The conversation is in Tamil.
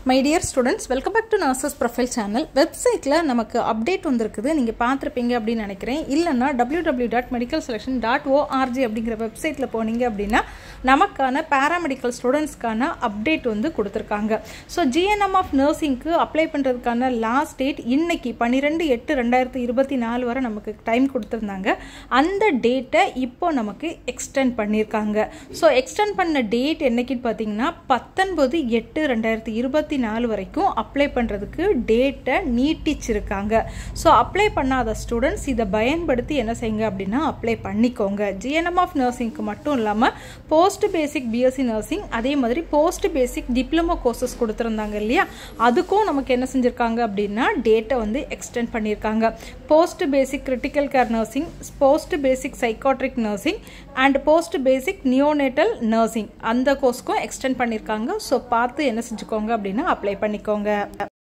My dear students, welcome back to Nurses Profile channel. Website la namakku update vandirukudhu neenga paathirpinga appdi nenikiren illana www.medicalselection.org அப்படிங்கற வெப்சைட்ல போனீங்க அப்படினா நமக்கான paramedical students கான update வந்து கொடுத்திருக்காங்க. So GNM of nursing க்கு அப்ளை பண்றதுக்கான லாஸ்ட் டேட் இன்னைக்கு 12/8/2024 வரை நமக்கு டைம் கொடுத்திருந்தாங்க. அந்த டேட்டை இப்போ நமக்கு எக்ஸ்டெண்ட் பண்ணிருக்காங்க. So எக்ஸ்டெண்ட் பண்ண டேட் என்னைக்குன்னு பாத்தீங்கன்னா 19/8/2024 வரைக்கும் அப்ளை பண்றதுக்கு டேட்டை நீட்டிச்சிருக்காங்க. சோ அப்ளை பண்ணாத ஸ்டூடண்ட்ஸ் இத பயன்படுத்தி என்ன செய்யுங்க அப்படினா அப்ளை பண்ணிக்கோங்க. GNM of nursing க்கு மட்டும் இல்லாம போஸ்ட் பேசிக் BSc nursing அதே மாதிரி போஸ்ட் பேசிக் டிப்ளமோ கோர்சஸ் கொடுத்திருந்தாங்க இல்லையா, அதுக்கும் நமக்கு என்ன செஞ்சிருக்காங்க அப்படினா டேட்டை வந்து எக்ஸ்டெண்ட் பண்ணிருக்காங்க. Post basic critical care nursing, post basic psychiatric nursing and post basic neonatal nursing அந்த கோர்ஸ்க்கும் எக்ஸ்டெண்ட் பண்ணிருக்காங்க. சோ பார்த்து என்ன செஞ்சுக்கோங்க அப்படினா அப்ளை பண்ணிக்கோங்க.